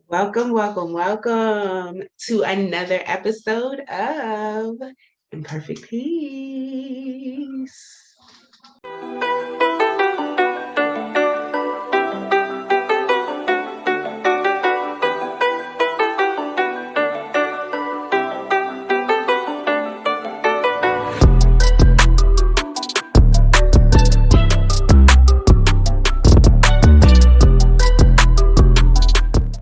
Welcome, welcome, welcome to another episode of Imperfect Peace.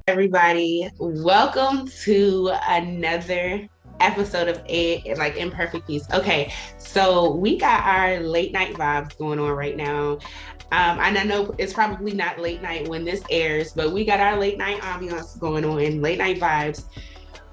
Everybody, welcome to another episode of Imperfect Peace. Okay, so we got our late night vibes going on right now. And I know it's probably not late night when this airs, but we got our late night ambiance going on, late night vibes.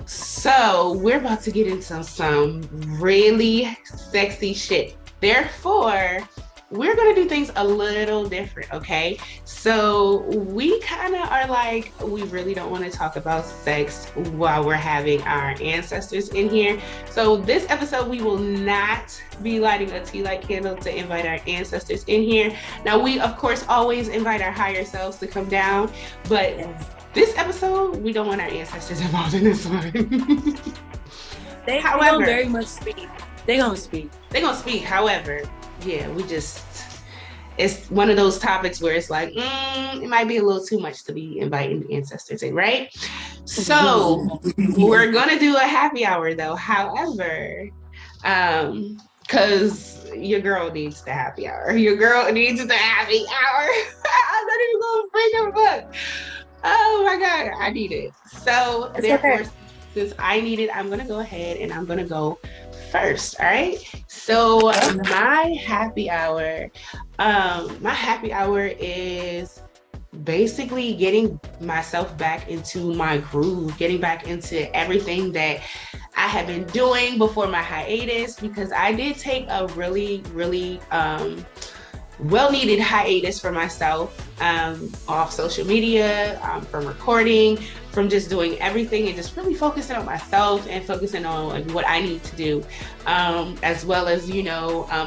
So we're about to get into some really sexy shit. Therefore, we're going to do things a little different, okay? So we kind of are like, we really don't want to talk about sex while we're having our ancestors in here. So this episode, we will not be lighting a tea light candle to invite our ancestors in here. Now, we, of course, always invite our higher selves to come down, but this episode, we don't want our ancestors involved in this one. They don't very much speak. They're going to speak. However, yeah, it's one of those topics where it's like, it might be a little too much to be inviting the ancestors in, right? So we're going to do a happy hour though. However, because your girl needs the happy hour. Your girl needs the happy hour. I'm not even going to bring her up. Oh my God, I need it. So therefore, since I need it, I'm going to go ahead and I'm going to go first. All right. So my happy hour is basically getting myself back into my groove, getting back into everything that I have been doing before my hiatus, because I did take a really, really well-needed hiatus for myself off social media, from recording, from just doing everything and just really focusing on myself and focusing on what I need to do, as well as,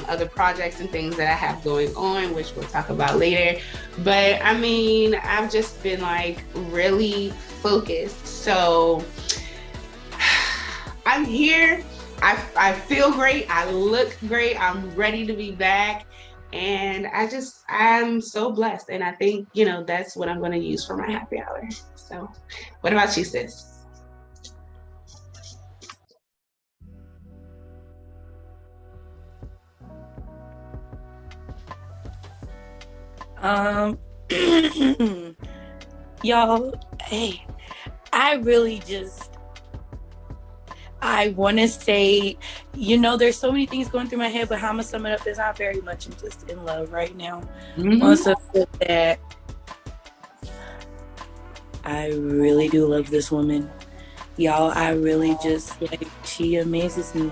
other projects and things that I have going on, which we'll talk about later. But I mean, I've just been like really focused. So I'm here. I feel great. I look great. I'm ready to be back. And I'm so blessed. And I think, that's what I'm going to use for my happy hour. So what about you, sis? Y'all, hey, I want to say, there's so many things going through my head, but how I'm going to sum it up is I'm very much just in love right now. Mm-hmm. Also, that I really do love this woman. Y'all, I really just, she amazes me.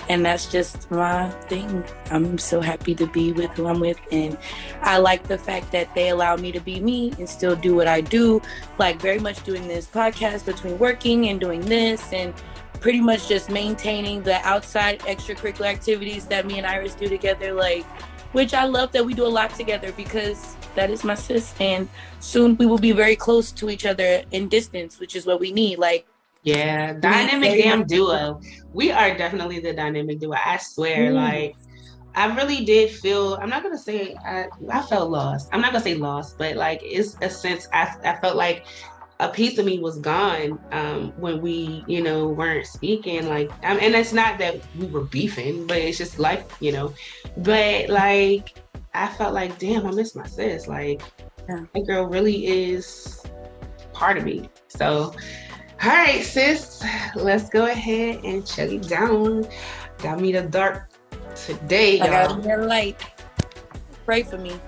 And that's just my thing. I'm so happy to be with who I'm with. And I like the fact that they allow me to be me and still do what I do. Like very much doing this podcast between working and doing this and pretty much just maintaining the outside extracurricular activities that me and Iris do together. Which I love that we do a lot together because that is my sis. And soon we will be very close to each other in distance, which is what we need. Yeah, dynamic damn duo. We are definitely the dynamic duo. I swear, I really did feel, I'm not going to say I felt lost. I'm not going to say lost, but it's a sense I felt like a piece of me was gone when we, weren't speaking. And it's not that we were beefing, but it's just but I felt like, damn, I miss my sis. That girl really is part of me. So, all right, sis, let's go ahead and chug it down. Got me the dark today, y'all. I got me the light. Pray for me.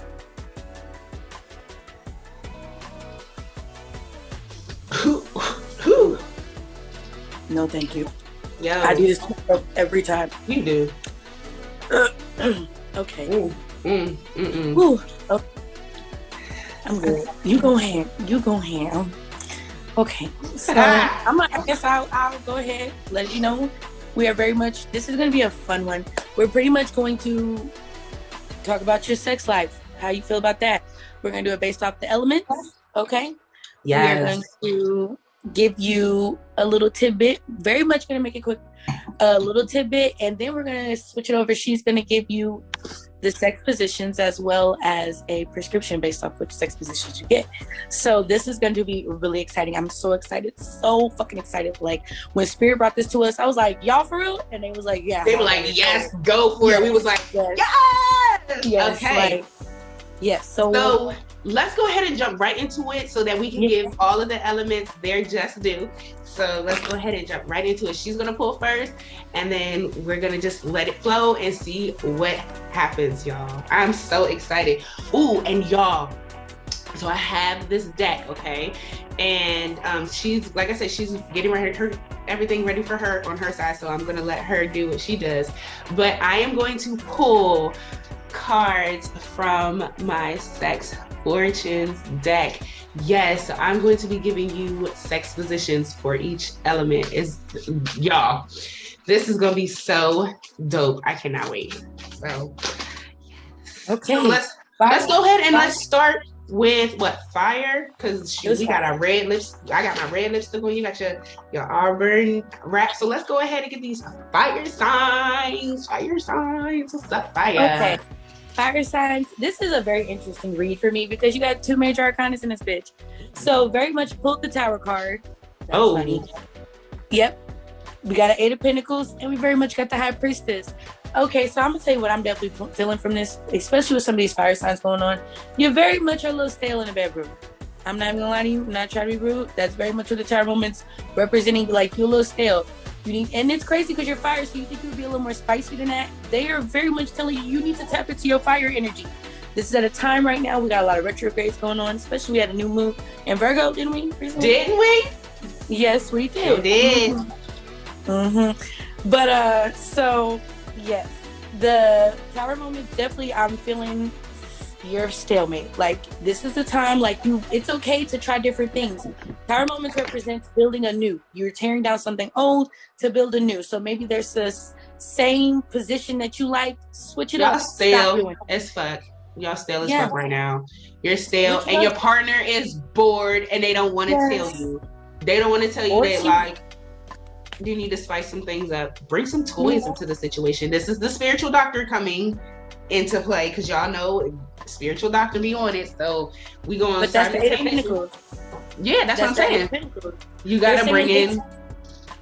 No, thank you. Yo. I do this every time. You do. Okay. Ooh. Okay. I'm good. You go ahead. Okay, so I guess I'll go ahead, let you know. We are very much, this is going to be a fun one. We're pretty much going to talk about your sex life, how you feel about that. We're going to do it based off the elements, okay? We are going Yes. to give you a little tidbit. Very much going to make it quick. A little tidbit, and then we're going to switch it over. She's going to give you the sex positions as well as a prescription based off which sex positions you get. So this is going to be really exciting. I'm so excited, so fucking excited. Like when Spirit brought this to us, I was like, y'all for real? And they was like, yeah. They were like, yes, go for it. We was like, yes. Okay. Like, yes. So let's go ahead and jump right into it so that we can give all of the elements their just due. So let's go ahead and jump right into it. She's gonna pull first, and then we're gonna just let it flow and see what happens, y'all. I'm so excited. Ooh, and y'all, so I have this deck, okay? And she's, like I said, she's getting everything ready for her on her side, so I'm gonna let her do what she does. But I am going to pull cards from my Sex Fortunes deck. Yes, I'm going to be giving you sex positions for each element. Y'all, this is gonna be so dope. I cannot wait. So okay, so let's go ahead and let's start with fire, because we got our red lips. I got my red lipstick on. You got your auburn wrap. So let's go ahead and get these fire signs. What's up, fire? Okay. Fire signs. This is a very interesting read for me because you got two major arcanas in this bitch. So very much pulled the Tower card. That's funny. Yep. We got an Eight of Pentacles, and we very much got the High Priestess. Okay, so I'm gonna tell you what I'm definitely feeling from this, especially with some of these fire signs going on. You very much are a little stale in the bedroom. I'm not even gonna lie to you. I'm not trying to be rude. That's very much what the Tower moment's representing. Like, you're a little stale. And it's crazy because you're fire, so you think you would be a little more spicy than that. They are very much telling you need to tap into your fire energy. This is at a time right now. We got a lot of retrogrades going on, especially we had a new moon in Virgo, didn't we? Didn't we? Yes, we did. We did. But so yes, the Tower moment definitely. I'm feeling your stalemate. Like, this is the time. Like, it's okay to try different things. Tower moments represents building anew. You're tearing down something old to build anew. So maybe there's this same position that you like. Switch it up. Y'all stale as fuck. Y'all stale as fuck right now. You're stale, and your partner is bored, and they don't want to tell you. They don't want to tell you that, like, you need to spice some things up. Bring some toys into the situation. This is the spiritual doctor coming into play, because y'all know spiritual doctor be on it. So we going. But that's the Eight of Pentacles. Yeah, that's what I'm saying. You gotta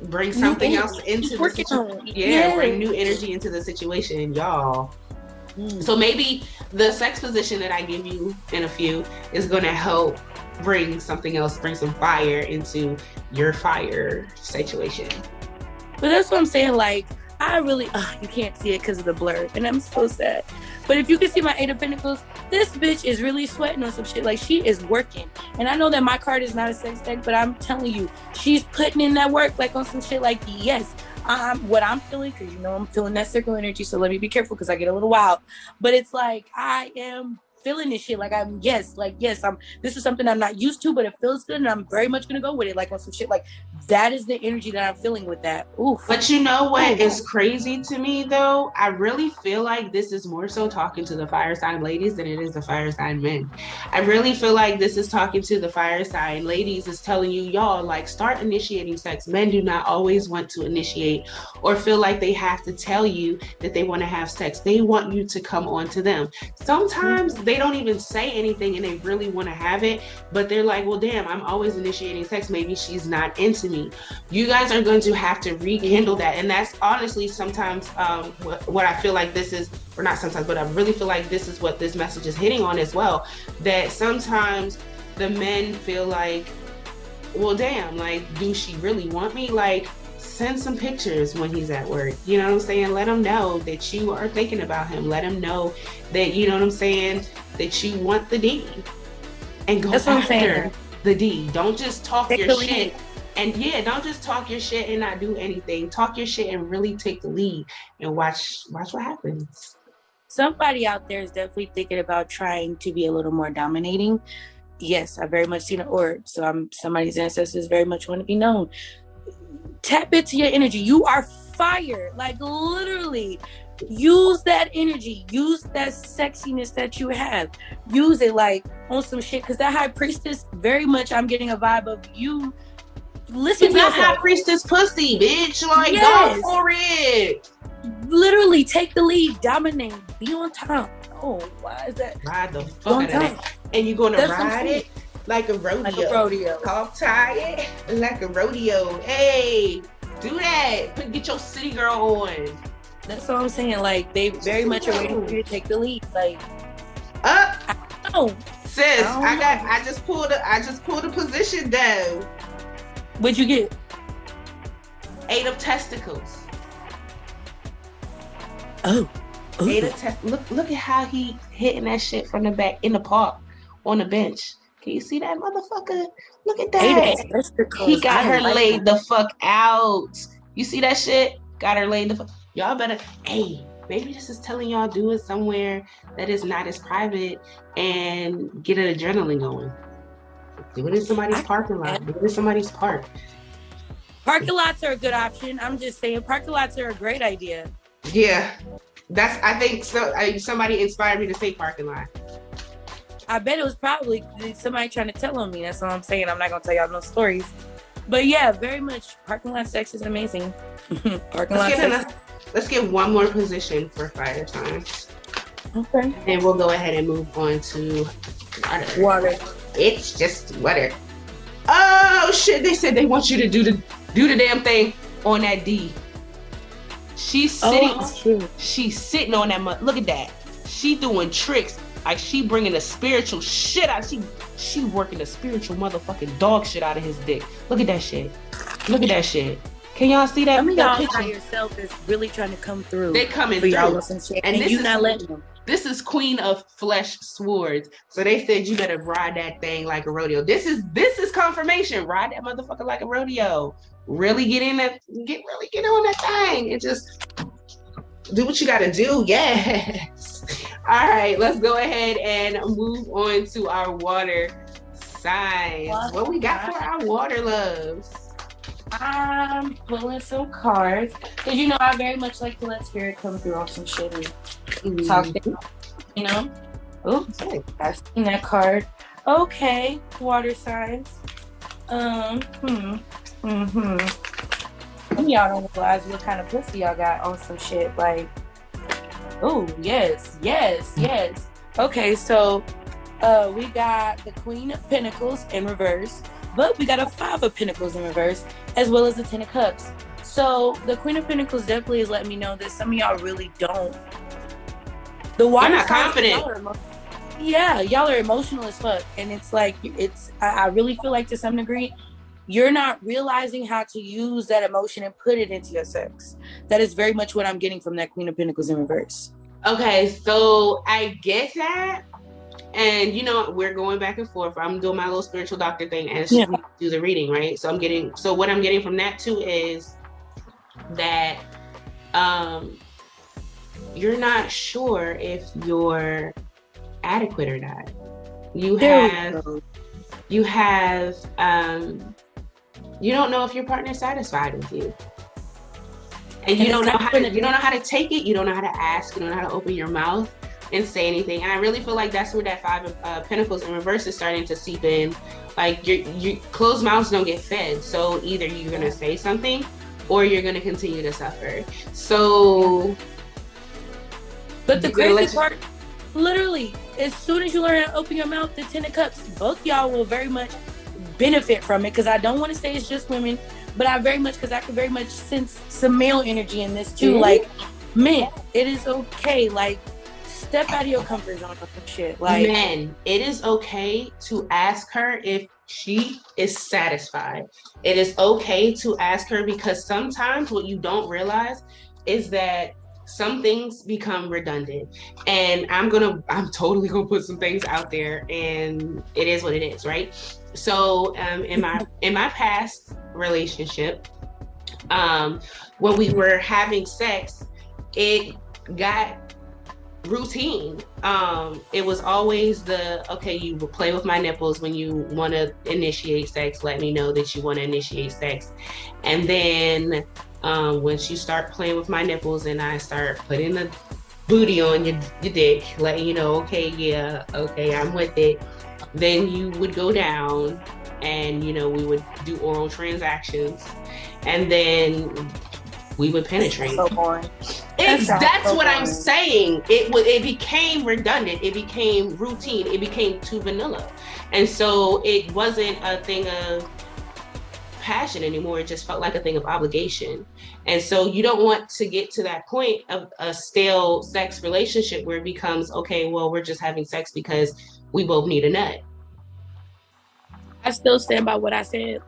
bring something else into the situation. Yeah, bring new energy into the situation, y'all. So maybe the sex position that I give you in a few is gonna help bring something else, bring some fire into your fire situation. But that's what I'm saying. Like, I really, you can't see it because of the blur, and I'm so sad. But if you can see my Eight of Pentacles, this bitch is really sweating on some shit. Like, she is working. And I know that my card is not a sex deck, but I'm telling you, she's putting in that work, like, on some shit. Like, yes, what I'm feeling, because you know I'm feeling that circle energy, so let me be careful because I get a little wild. But it's like, I am feeling this shit. Like, this is something I'm not used to, but it feels good, and I'm very much gonna go with it. Like, on some shit, like, that is the energy that I'm feeling with that. Oof. But you know what is crazy to me though? I really feel like this is more so talking to the fire sign ladies than it is the fire sign men. I really feel like this is talking to the fire sign ladies, is telling you, y'all, like, start initiating sex. Men do not always want to initiate or feel like they have to tell you that they want to have sex. They want you to come on to them. Sometimes they don't even say anything and they really want to have it, but they're like, well, damn, I'm always initiating sex. Maybe she's not into me. You guys are going to have to rekindle that. And that's honestly sometimes what I feel like this is, or not sometimes, but I really feel like this is what this message is hitting on as well. That sometimes the men feel like, well, damn, like, do she really want me? Like, send some pictures when he's at work. You know what I'm saying? Let him know that you are thinking about him. Let him know that, you know what I'm saying, that you want the D. And go after the D. Don't just talk your shit. And don't just talk your shit and not do anything. Talk your shit and really take the lead and watch what happens. Somebody out there is definitely thinking about trying to be a little more dominating. Yes, I very much seen an orb. So somebody's ancestors very much want to be known. Tap into your energy. You are fire. Like, literally, use that energy, use that sexiness that you have, use it like on some shit. Because that high priestess, very much, I'm getting a vibe of you. Listen She's to not yourself. high priestess pussy, bitch. Like, Yes. go for it. Literally take the lead, dominate, be on top. Oh, why is that? Ride the fuck out of it. And you're gonna ride it like a rodeo. Like a rodeo. Hog tie it like a rodeo. Hey, do that. Get your city girl on. That's what I'm saying. Like, they very much are waiting for you to take the lead. Like, I don't know. Sis, I just pulled a position though. What'd you get? 8 of testicles. Oh. 8 of testicles. Look at how he hitting that shit from the back in the park on the bench. Can you see that motherfucker? Look at that. He got her laid the fuck out. You see that shit? Got her laid the fuck. Y'all better, hey, maybe this is telling y'all do it somewhere that is not as private and get an adrenaline going. Do it in somebody's parking lot. Do it in somebody's park. Parking lots are a good option. I'm just saying, parking lots are a great idea. Yeah, I think so. Somebody inspired me to say parking lot. I bet it was probably somebody trying to tell on me. That's all I'm saying. I'm not gonna tell y'all no stories. But yeah, very much parking lot sex is amazing. Parking lot sex. Let's get one more position for fire signs. Okay. And we'll go ahead and move on to water. It's just water. Oh shit! They said they want you to do the damn thing on that D. She's sitting. She's sitting on that. Look at that. She doing tricks. Like, she bringing the spiritual shit out. She working the spiritual motherfucking dog shit out of his dick. Look at that shit. Look at that shit. Can y'all see that? Some of y'all by yourself is really trying to come through. They coming through. Y'all some shit, and you not letting them. This is Queen of Flesh Swords. So they said you better ride that thing like a rodeo. This is confirmation. Ride that motherfucker like a rodeo. Really get on that thing and just do what you gotta do. Yes. All right, let's go ahead and move on to our water signs. What we got for our water loves? I'm pulling some cards because I very much like to let spirit come through on some shit and talk things, Oops, I've seen that card. Okay, water signs. Y'all don't realize what kind of pussy y'all got on some shit. Like, oh yes. Okay, so we got the Queen of Pentacles in reverse, but we got a 5 of Pentacles in reverse, as well as the 10 of Cups. So the Queen of Pentacles definitely is letting me know that some of y'all really don't. The water not confident. Y'all are emotional as fuck, and it's like I really feel like to some degree you're not realizing how to use that emotion and put it into your sex. That is very much what I'm getting from that Queen of Pentacles in reverse. Okay, so I get that. And we're going back and forth. I'm doing my little spiritual doctor thing as we do the reading, right? So what I'm getting from that too is that you're not sure if you're adequate or not. You don't know if your partner's satisfied with you. And you don't know how to take it, you don't know how to ask, you don't know how to open your mouth and say anything. And I really feel like that's where that 5 of Pentacles in reverse is starting to seep in. Like, your closed mouths don't get fed. So either you're going to say something or you're going to continue to suffer. So. But the crazy part, literally, as soon as you learn how to open your mouth, the 10 of Cups, both y'all will very much benefit from it. Because I don't want to say it's just women, but I can very much sense some male energy in this too. Mm-hmm. Like, men, it is okay. Like, step out of your comfort zone for shit. Like, men, it is okay to ask her if she is satisfied. It is okay to ask her, because sometimes what you don't realize is that some things become redundant. And I'm totally gonna put some things out there, and it is what it is, right? So in my past relationship, when we were having sex, it got routine. It was always you will play with my nipples when you want to initiate sex. Let me know that you want to initiate sex. And then Once you start playing with my nipples and I start putting the booty on your dick, letting you know, okay, yeah, okay, I'm with it. Then you would go down and, you know, we would do oral transactions and then we would penetrate. So boring. That's what I'm saying. It became redundant. It became routine. It became too vanilla. And so it wasn't a thing of passion anymore. It just felt like a thing of obligation. And so you don't want to get to that point of a stale sex relationship where it becomes, okay, well, we're just having sex because we both need a nut. I still stand by what I said.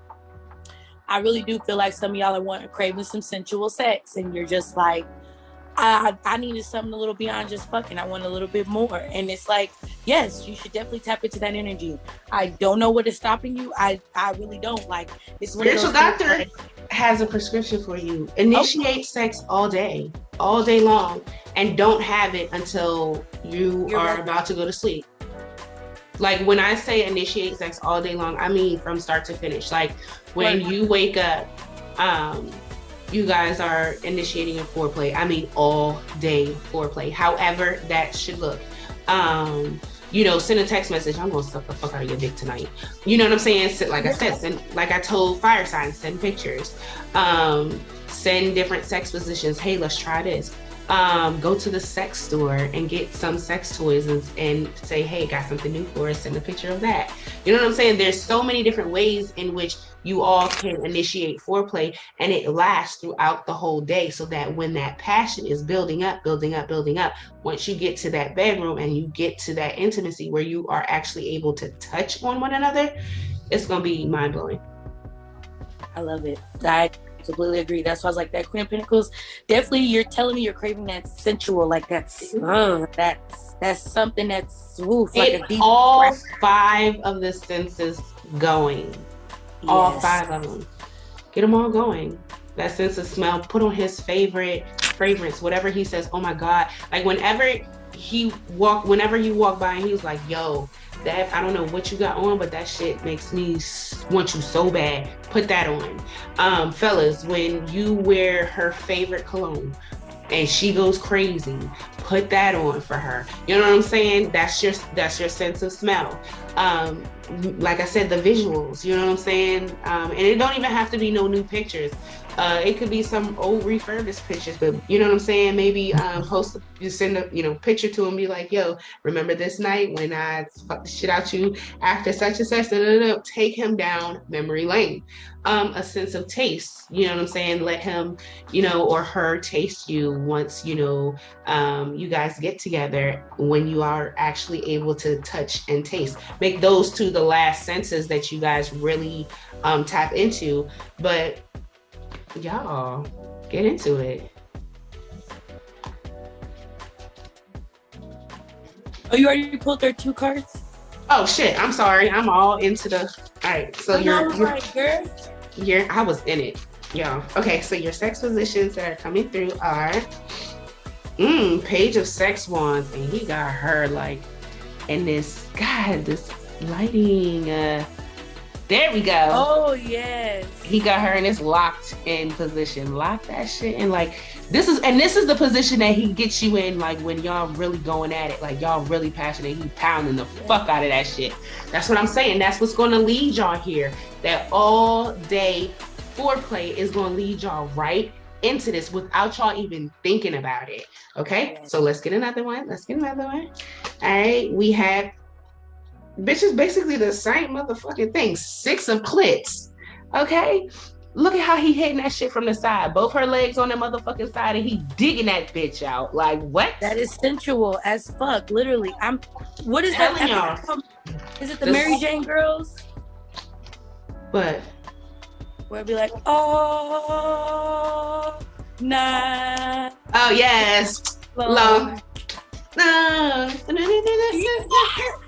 I really do feel like some of y'all are craving some sensual sex, and you're just like, I needed something a little beyond just fucking. I want a little bit more. And it's like, yes, you should definitely tap into that energy. I don't know what is stopping you. I really don't. Like, it's spiritual doctor has a prescription for you. Initiate sex all day long, and don't have it until you're about to go to sleep. Like, when I say initiate sex all day long, I mean from start to finish. Like, when you wake up, you guys are initiating a foreplay. I mean, all day foreplay, however that should look. You know, send a text message. I'm gonna suck the fuck out of your dick tonight. You know what I'm saying? Like I said, send, like I told Fire Signs, send pictures. Send different sex positions. Hey, let's try this. Go to the sex store and get some sex toys and say, hey, got something new for us, send a picture of that. You know what I'm saying? There's so many different ways in which you all can initiate foreplay, and it lasts throughout the whole day, so that when that passion is building up, once you get to that bedroom and you get to that intimacy where you are actually able to touch on one another, it's going to be mind-blowing. I love it. I completely agree. That's why I was like, that Queen of Pentacles, definitely you're telling me you're craving that sensual, like that's something that's like a deep all expression. 5 of the senses going. Yes. All 5 of them. Get them all going. That sense of smell, put on his favorite fragrance, whatever he says, oh my God. Like whenever you walk by and he was like, yo, that, I don't know what you got on, but that shit makes me want you so bad. Put that on. Fellas, when you wear her favorite cologne and she goes crazy, put that on for her. You know what I'm saying? That's your sense of smell. Like I said, the visuals, you know what I'm saying? And it don't even have to be no new pictures. It could be some old refurbished pictures, but you know what I'm saying? Maybe send a picture to him, be like, yo, remember this night when I fucked the shit out you after such and such? Take him down memory lane. A sense of taste, you know what I'm saying? Let him, or her taste you once, you guys get together, when you are actually able to touch and taste. Make those 2 the last senses that you guys really tap into. But y'all, get into it. Oh, you already pulled their 2 cards? Oh shit, I'm sorry. I'm all into the... All right, so I was in it. Yeah. Okay, so your sex positions that are coming through are Page of Sex Wands, and he got her like in this lighting. There we go. Oh yes. He got her in this locked in position. Lock that shit in. Like this is the position that he gets you in, like when y'all really going at it, like y'all really passionate. He pounding the fuck out of that shit. That's what I'm saying. That's what's going to lead y'all here. That all day foreplay is going to lead y'all right into this without y'all even thinking about it. Okay, so let's get another one. All right, we have, bitch, is basically the same motherfucking thing. 6 of clits. Okay, look at how he hitting that shit from the side. Both her legs on the motherfucking side, and he digging that bitch out. Like what? That is sensual as fuck. Literally, what is that? Y'all. Is it the Mary Jane girls? What? Where it'd be like, oh, nah. Oh yes, long.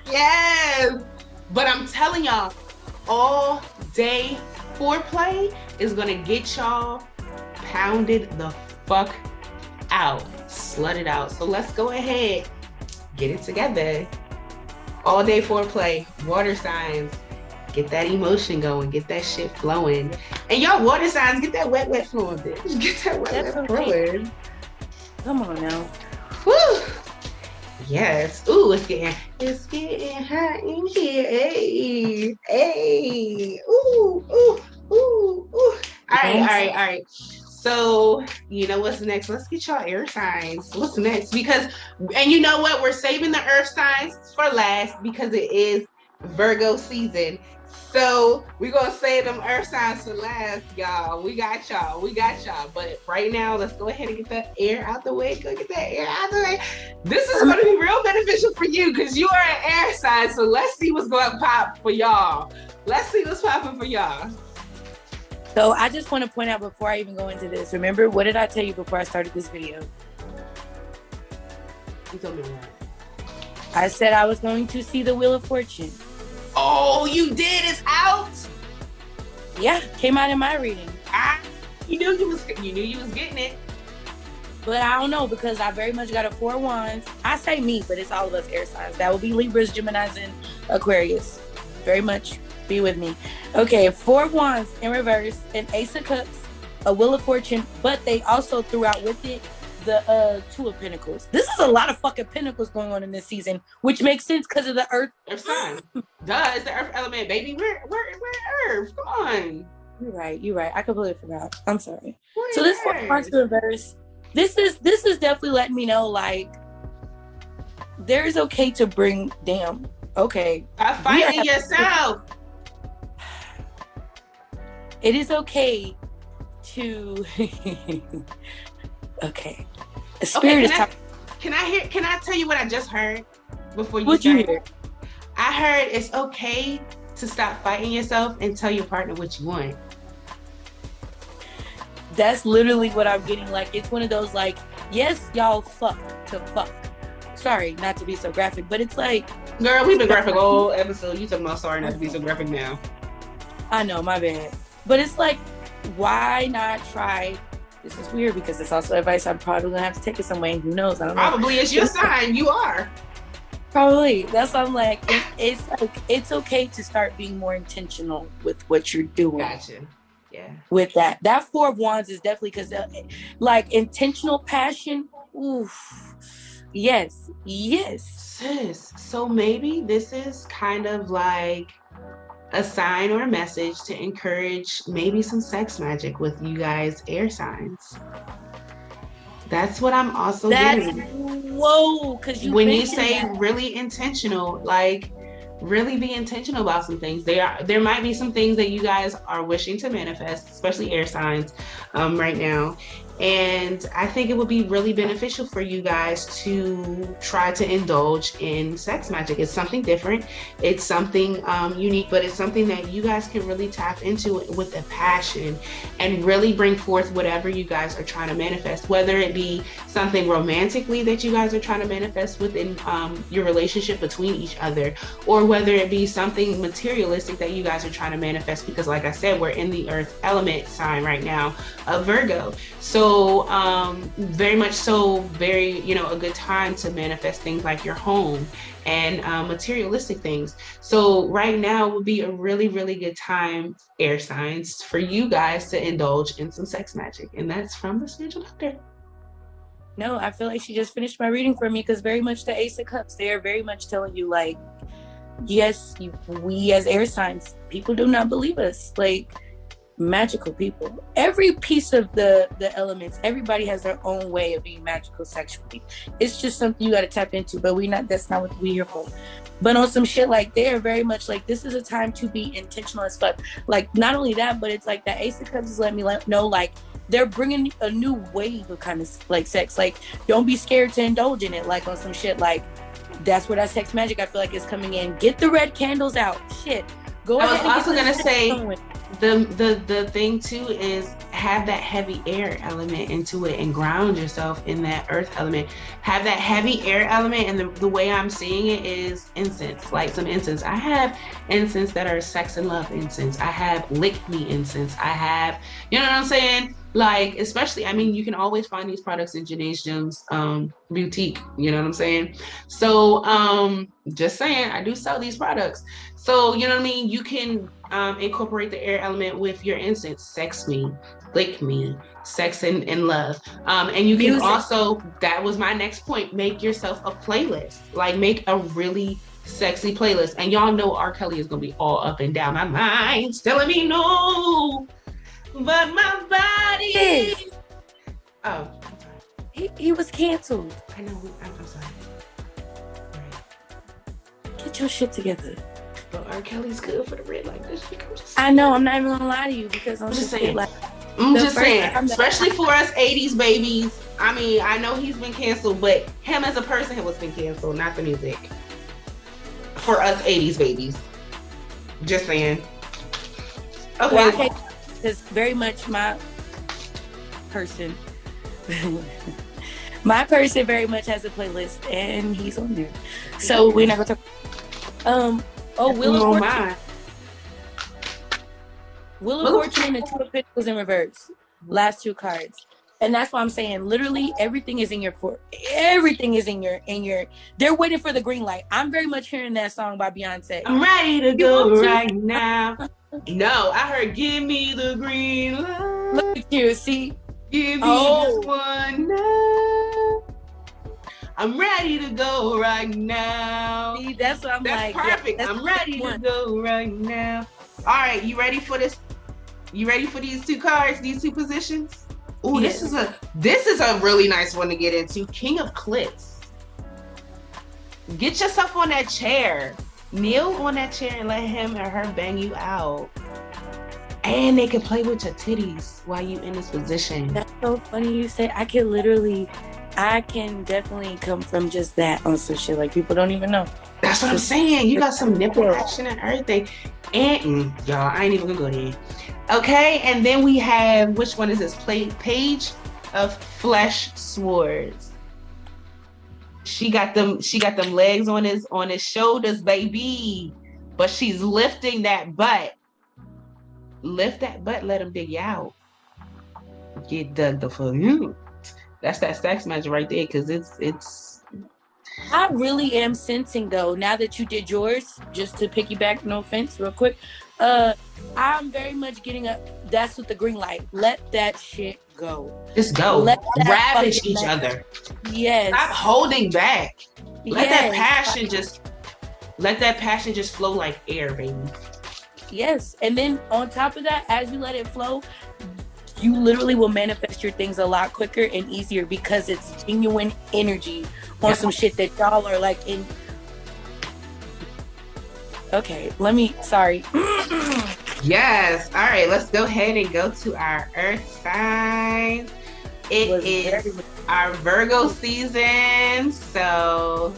Yes, but I'm telling y'all, all day foreplay is gonna get y'all pounded the fuck out, slutted out. So let's go ahead, get it together. All day foreplay, water signs. Get that emotion going. Get that shit flowing. And y'all water signs, get that wet flowing, bitch. Get that wet flowing. Come on now. Woo! Yes. Ooh, it's getting hot in here. Hey, hey. Ooh, ooh, ooh, ooh. All right. So, you know what's next? Let's get y'all air signs. What's next? Because, and you know what? We're saving the earth signs for last because it is Virgo season. So we're gonna save them earth signs for last, y'all. We got y'all. But right now, let's go ahead and get that air out the way. Go get that air out the way. This is gonna be real beneficial for you because you are an air sign. So let's see what's gonna pop for y'all. Let's see what's popping for y'all. So I just want to point out before I even go into this, remember, what did I tell you before I started this video? You told me what? I said I was going to see the Wheel of Fortune. Oh, you did? It's out? Yeah, came out in my reading. You knew you was getting it. But I don't know, because I very much got a 4 wands. I say me, but it's all of us air signs. That will be Libras, Geminis, and Aquarius. Very much be with me. Okay, 4 wands in reverse, an Ace of Cups, a Wheel of Fortune, but they also threw out with it the 2 of Pentacles. This is a lot of fucking Pentacles going on in this season, which makes sense because of the Earth sign. Duh, it's the Earth element, baby. We're Earth. Come on. You're right. I completely forgot. I'm sorry. So this 4 wands in reverse. This is definitely letting me know, like, there's okay to bring okay. Fighting yourself. It is okay to okay. The spirit Can I tell you what I just heard before you What'd you hear? I heard it's okay to stop fighting yourself and tell your partner what you want. That's literally what I'm getting. Like, it's one of those, like, yes, y'all fuck. Sorry, not to be so graphic, but it's like, girl, we've been graphic all episode. You talking about sorry not to be so graphic now. I know, my bad. But it's like, why not try? This is weird because it's also advice I'm probably gonna have to take it somewhere. Who knows? I don't know. Probably it's your sign. You are. Probably. That's what I'm like. It's like, it's okay to start being more intentional with what you're doing. Gotcha. Yeah. With that 4 of wands is definitely because like intentional passion. Oof. Yes. Sis, so maybe this is kind of like a sign or a message to encourage maybe some sex magic with you guys air signs. That's what I'm also getting. Whoa, because when you say really intentional, like really be intentional about some things. There might be some things that you guys are wishing to manifest, especially air signs right now. And I think it would be really beneficial for you guys to try to indulge in sex magic. It's something different. It's something unique, but it's something that you guys can really tap into with a passion and really bring forth whatever you guys are trying to manifest, whether it be something romantically that you guys are trying to manifest within your relationship between each other, or whether it be something materialistic that you guys are trying to manifest, because like I said, we're in the earth element sign right now of Virgo. So very much so, very, a good time to manifest things like your home and materialistic things. So right now would be a really, really good time, air signs, for you guys to indulge in some sex magic. And that's from the spiritual doctor. No, I feel like she just finished my reading for me, because very much the Ace of Cups, they are very much telling you, like, yes, we as air signs, people do not believe us. Like, magical people, every piece of the elements, everybody has their own way of being magical sexually. It's just something you got to tap into, but that's not what we're here for. But on some shit, like, they're very much like, this is a time to be intentional as fuck. Like, not only that, but it's like the Ace of Cups is letting me know, like, they're bringing a new wave of kind of like sex. Like, don't be scared to indulge in it. Like, on some shit, like, that's where that sex magic, I feel like, is coming in. Get the red candles out. Shit. Go ahead. I was also gonna say the thing too is have that heavy air element into it and ground yourself in that earth element. Have that heavy air element, and the way I'm seeing it is incense, like some incense. I have incense that are sex and love incense. I have lick me incense. I have, you know what I'm saying? Like, especially, I mean, you can always find these products in Janae's Gems boutique, you know what I'm saying? So just saying, I do sell these products. So, you know what I mean? You can incorporate the air element with your incense. Sex me, lick me, sex and love. And you can Music. also, that was my next point, make yourself a playlist. Like, make a really sexy playlist. And y'all know R. Kelly is going to be all up and down my mind, telling me no, but my body. Yes. Oh, he was canceled. I know. I'm sorry. Get your shit together. But R. Kelly's good for the red light district. I know. I'm not even gonna lie to you because I'm just saying. Like, I'm just saying, especially for us 80s babies. I mean, I know he's been canceled, but him as a person has been canceled, not the music. For us 80s babies. Just saying. Okay. Well, it's very much my person. My person very much has a playlist, and he's on there. So we're not gonna talk. Wheel of Fortune. Wheel of Fortune and Two of Pentacles in reverse. Last two cards. And that's why I'm saying literally everything is in your they're waiting for the green light. I'm very much hearing that song by Beyonce. I'm ready to go right now. No, I heard give me the green light. Look at you, see? Give me this one now. I'm ready to go right now. See, that's what I'm that's like. Perfect. Yeah, I'm ready to go right now. All right, you ready for this? You ready for these two cards, these two positions? Oh, yes. This is a really nice one to get into. King of Clits. Get yourself on that chair. Kneel on that chair and let him or her bang you out. And they can play with your titties while you in this position. That's so funny you say. I can definitely come from just that on some shit. Like, people don't even know. That's what I'm saying. You got some nipple action and everything. And y'all, I ain't even gonna go there. Okay, and then we have, which one is this? Page of Flesh Swords. She got them legs on his shoulders, baby. But she's lifting that butt. Lift that butt, let him dig you out. Get dug the fuck. That's that sex match right there, because it's I really am sensing though, now that you did yours, just to piggyback, no offense, real quick. I'm very much getting that's with the green light. Let that shit go. Just go. Ravage each other. Yes. Stop holding back. Let that passion just flow like air, baby. Yes. And then on top of that, as you let it flow, you literally will manifest your things a lot quicker and easier because it's genuine energy on some shit that y'all are like in. Okay, sorry. Yes. All right, let's go ahead and go to our Earth signs. It is our Virgo season, so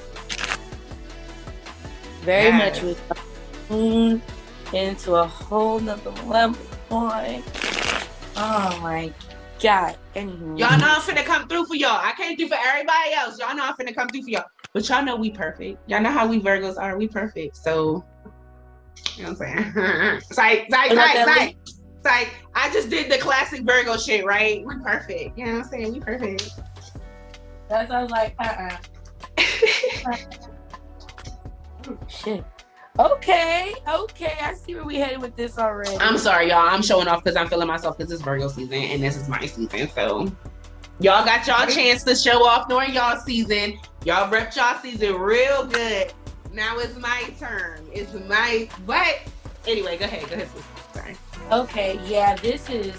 very much with into a whole nother level, boy. Oh my God. Anywho. Y'all know I'm finna come through for y'all. I can't do for everybody else. Y'all know I'm finna come through for y'all. But y'all know we perfect. Y'all know how we Virgos are. We perfect. So, you know what I'm saying? Psych. I just did the classic Virgo shit, right? We perfect. You know what I'm saying? We perfect. That sounds like, shit. Okay, I see where we headed with this already. I'm sorry, y'all. I'm showing off because I'm feeling myself because it's Virgo season and this is my season. So y'all got y'all chance to show off during y'all season. Y'all repped y'all season real good. Now it's my turn. But anyway, go ahead. Sorry. Okay, yeah, this is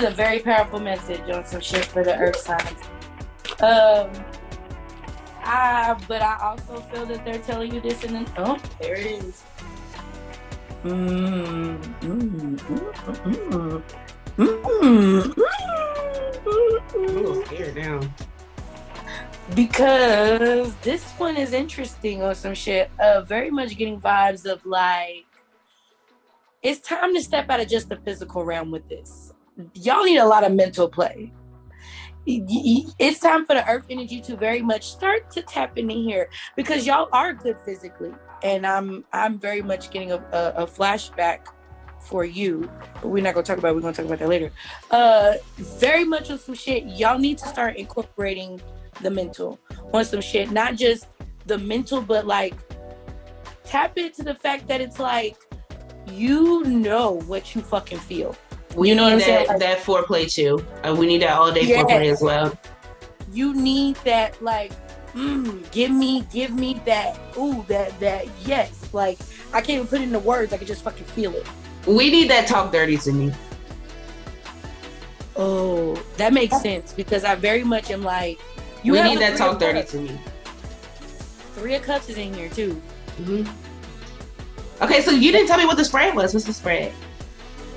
a very powerful message on some shit for the Earth signs. But I also feel that they're telling you this and then there it is. I'm a little scared now. Because this one is interesting on some shit. Very much getting vibes of like, it's time to step out of just the physical realm with this. Y'all need a lot of mental play. It's time for the earth energy to very much start to tap into here because y'all are good physically, and I'm very much getting a flashback for you, but we're not gonna talk about it. We're gonna talk about that later. Very much on some shit. Y'all need to start incorporating the mental on some shit, not just the mental, but like tap into the fact that it's like, you know what you fucking feel. We you know need what I'm saying? that foreplay too. We need that all day foreplay as well. You need that, like, give me that, that yes. Like, I can't even put it into words. I can just fucking feel it. We need that talk dirty to me. Oh, that makes sense, because I very much am like, we need that talk dirty to me. 3 of Cups is in here too. Okay, so you didn't tell me what the spread was. What's the spread?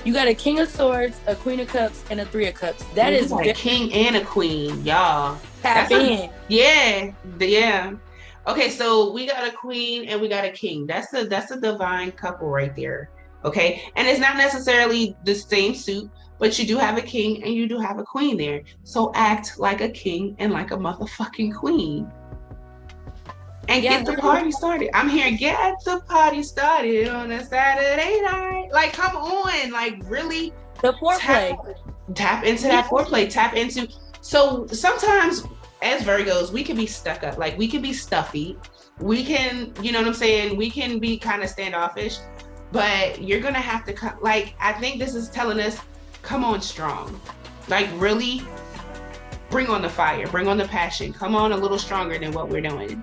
You got a King of Swords, a Queen of Cups, and a 3 of Cups. That is a king and a queen, y'all. Tap in. Yeah. Okay, so we got a queen and we got a king. That's a divine couple right there. Okay, and it's not necessarily the same suit, but you do have a king and you do have a queen there. So act like a king and like a motherfucking queen. And get the party started. I'm here, get the party started on a Saturday night. Like, come on, like, really. The foreplay. Tap into that foreplay. Tap into. So sometimes, as Virgos, we can be stuck up. Like, we can be stuffy. We can, you know what I'm saying? We can be kind of standoffish. But you're going to have to, like, I think this is telling us, come on strong. Like, really bring on the fire. Bring on the passion. Come on a little stronger than what we're doing.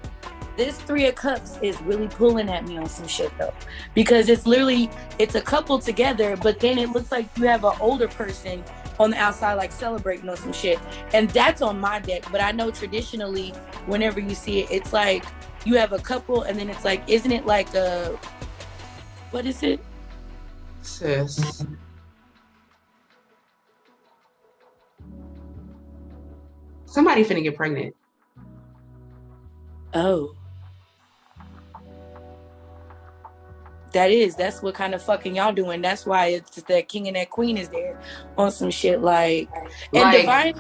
This 3 of Cups is really pulling at me on some shit though, because it's a couple together, but then it looks like you have an older person on the outside, like celebrating on some shit, and that's on my deck. But I know traditionally, whenever you see it, it's like you have a couple, and then it's like, isn't it like what is it? Sis. Somebody finna get pregnant. Oh. That's what kind of fucking y'all doing. That's why it's that king and that queen is there on some shit, like, and like, divine.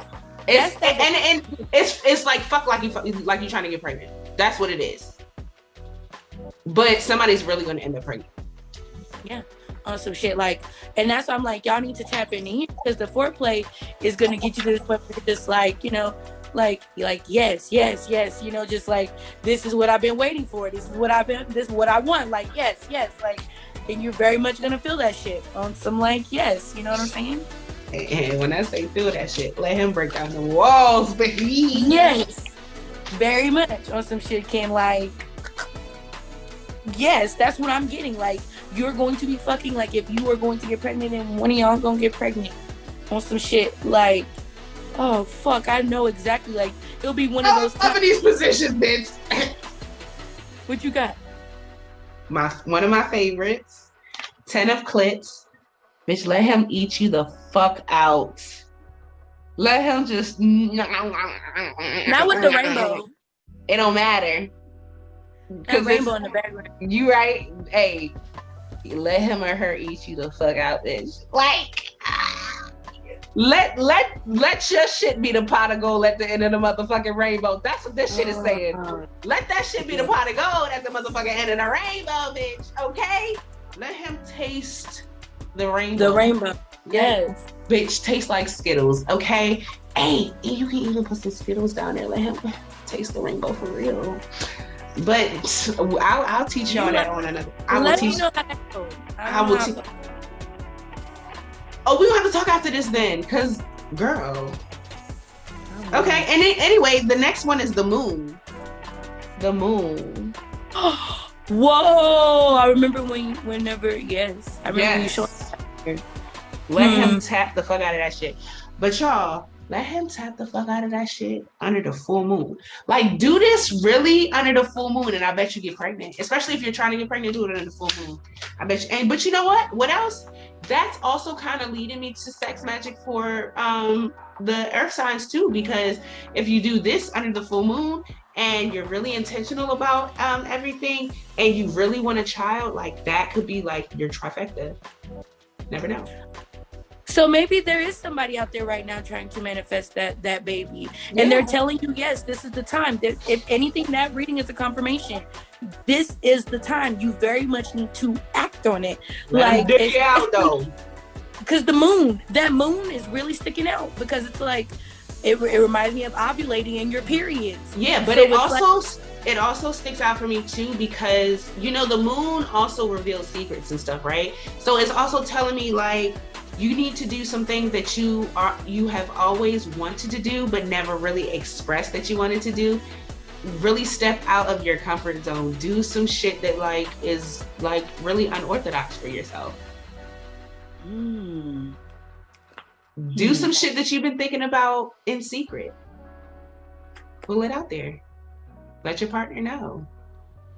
It's like fuck like you trying to get pregnant. That's what it is. But somebody's really gonna end up pregnant. Yeah, on some shit, like, and that's why I'm like, y'all need to tap in here, because the foreplay is gonna get you to this point where just like, you know, like yes, you know, just like, this is what I've been waiting for, this is what I want, like, yes, like, and you're very much gonna feel that shit on some, like, yes, you know what I'm saying? And when I say feel that shit, let him break down the walls, baby. Yes, very much on some shit, Ken, like, yes, that's what I'm getting. Like, you're going to be fucking, like, if you are going to get pregnant and one of y'all gonna get pregnant on some shit, like, oh fuck, I know exactly, like, it'll be one of those some of these positions, bitch. What you got? One of my favorites, 10 of clits. Bitch, let him eat you the fuck out. Let him just not with the rainbow. It don't matter. That rainbow in the background. You right? Hey, let him or her eat you the fuck out, bitch. Like, let your shit be the pot of gold at the end of the motherfucking rainbow. That's what this shit is saying. Let that shit be the pot of gold at the motherfucking end of the rainbow, bitch. Okay? Let him taste the rainbow. The rainbow. Yes. Bitch, tastes like Skittles. Okay? Hey, you can even put some Skittles down there. Let him taste the rainbow for real. But I'll teach y'all that on another. I will teach. I will teach. Oh, we don't have to talk after this then, cause girl. Okay, and then, anyway, the next one is the moon. The moon. Whoa! I remember whenever. Yes, I remember when you showed. Let him tap the fuck out of that shit. But y'all, let him tap the fuck out of that shit under the full moon. Like, do this really under the full moon, and I bet you get pregnant. Especially if you're trying to get pregnant, do it under the full moon. I bet you. But you know what? What else? That's also kind of leading me to sex magic for the earth signs too. Because if you do this under the full moon and you're really intentional about everything, and you really want a child, like, that could be like your trifecta. Never know. So maybe there is somebody out there right now trying to manifest that baby, and they're telling you, yes, this is the time. If anything, that reading is a confirmation. This is the time. You very much need to act on it. Like, dig out though, because that moon is really sticking out, because it's like, It reminds me of ovulating in your periods. Yeah, but So it also sticks out for me too, because you know the moon also reveals secrets and stuff, right? So it's also telling me like you need to do some things that you have always wanted to do but never really expressed that you wanted to do. Really step out of your comfort zone. Do some shit that like is like really unorthodox for yourself. Do some shit that you've been thinking about in secret. Pull it out there. Let your partner know.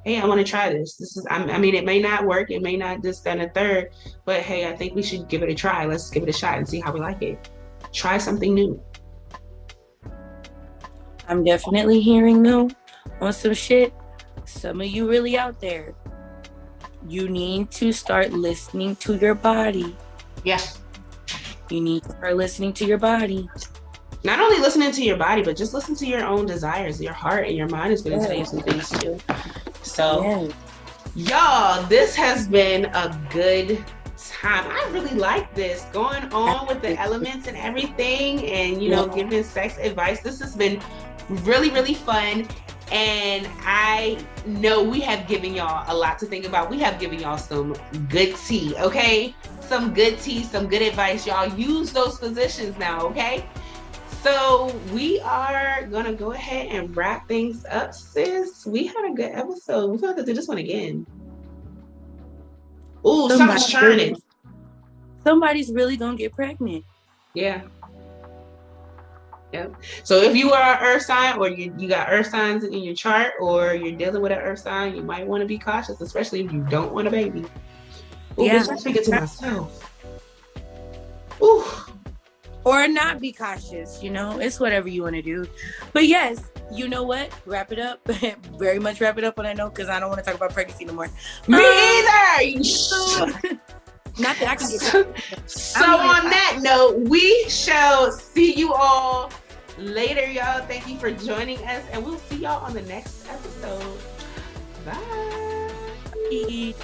Hey, I want to try this. I mean, it may not work. It may not this, then a third, but hey, I think we should give it a try. Let's give it a shot and see how we like it. Try something new. I'm definitely hearing no on some shit. Some of you really out there. You need to start listening to your body. Yeah. You need to start listening to your body. Not only listening to your body, but just listen to your own desires. Your heart and your mind is going to tell you some things too. So, y'all, this has been a good time. I really like this, going on with the elements and everything, and you know, giving sex advice. This has been really, really fun. And I know we have given y'all a lot to think about. We have given y'all some good tea, okay? Some good tea, some good advice. Y'all use those positions now, okay? So we are going to go ahead and wrap things up, sis. We had a good episode. We're going to have to do this one again. Ooh, something's shining. Somebody's really going to get pregnant. Yeah. Yep. So if you are an earth sign, or you got earth signs in your chart, or you're dealing with an earth sign, you might want to be cautious, especially if you don't want a baby. Ooh, bitch, I'm speaking to myself. Ooh. Or not be cautious, you know, it's whatever you want to do. But yes, you know what? Wrap it up. Very much wrap it up on that note, because I don't want to talk about pregnancy no more. Me either. Not that I can get So on that note, we shall see you all later, y'all. Thank you for joining us, and we'll see y'all on the next episode. Bye.